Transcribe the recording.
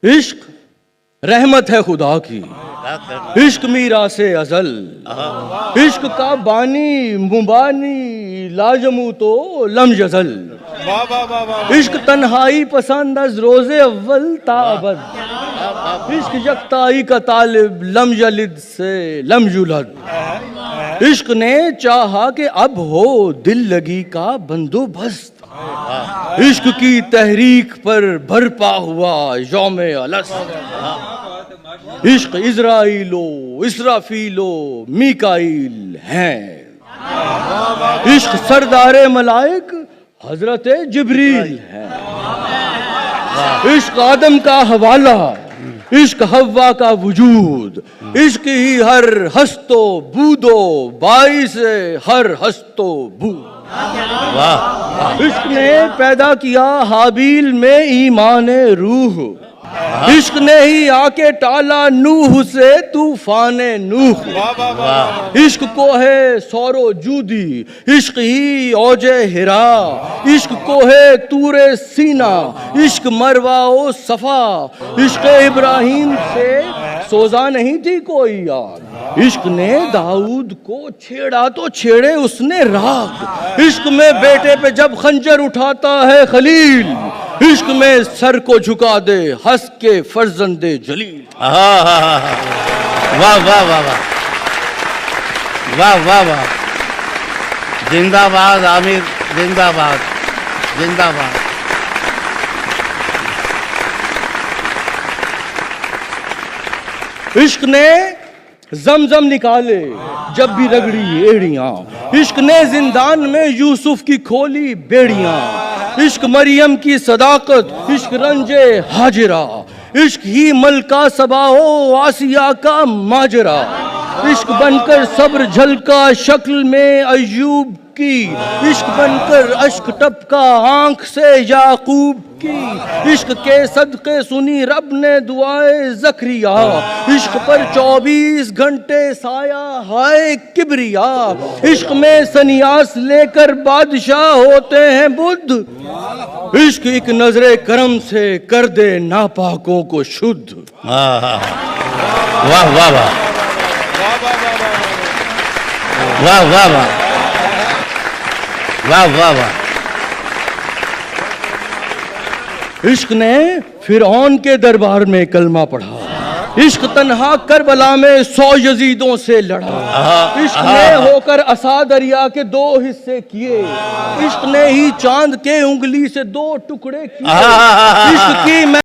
इश्क रहमत है खुदा की, इश्क मीरा से अजल, इश्क का बानी मुबानी लाजमू तो लम यजल, इश्क तन्हाई पसंद अज रोजे अव्वल ताबद, इश्क यकताई का तालिब लम यलिद से लम युलद। इश्क ने चाहा कि अब हो दिल लगी का बंदोबस्त, इश्क की तहरीक पर बरपा हुआ यौमे अलस। इश्क इज़राइलो इसराफीलो मीकाईल हैं, इश्क सरदारे मलाइक हजरत जिब्रील है, इश्क आदम का हवाला, इश्क हव्वा का वजूद, इश्क ही हर हस्तो बूदो बाइस हर हस्तो बूद। इश्क ने पैदा किया हाबील में ईमान रूह, इश्क ने ही आके टाला नूह से तूफान नूह। इश्क को है सौरो जूदी, इश्क ही औजे हिरा, इश्क को है तूरे सीना, इश्क मरवा ओ सफा, इश्क इब्राहिम से सोजा नहीं थी कोई यार। इश्क ने दाऊद को छेड़ा तो छेड़े उसने राग, इश्क में बेटे पे जब खंजर उठाता है खलील, इश्क में सर को झुका दे हंस के फर्जंदे जलील। वाह वाह वाह वाह वाह वाह वाह, जिंदाबाद आमिर, जिंदाबाद जिंदाबाद। इश्क ने जमजम निकाले जब भी रगड़ी एड़ियां, इश्क ने जिंदान में यूसुफ की खोली बेड़ियां, इश्क मरियम की सदाकत, इश्क रंजे हाजिरा, इश्क ही मलका सबाओ आसिया का माजरा, इश्क बनकर सब्र झलका शक्ल में अय्यूब की, इश्क बनकर अश्क टपका आंख से याकूब की, इश्क के सदके सुनी रब ने दुआए ज़करिया, इश्क पर 24 घंटे साया हाय किबरिया, इश्क में सन्यास लेकर बादशाह होते हैं बुद्ध, इश्क एक नजरे करम से कर दे नापाकों को शुद्ध। वाह वाह वाह वाह वाह वाह वाह वाह। इश्क ने फिरौन के दरबार में कलमा पढ़ा, इश्क तन्हा करबला में 100 यजीदों से लड़ा, इश्क ने होकर असा दरिया के 2 हिस्से किए, इश्क ने ही चांद के उंगली से 2 टुकड़े किए, इश्क की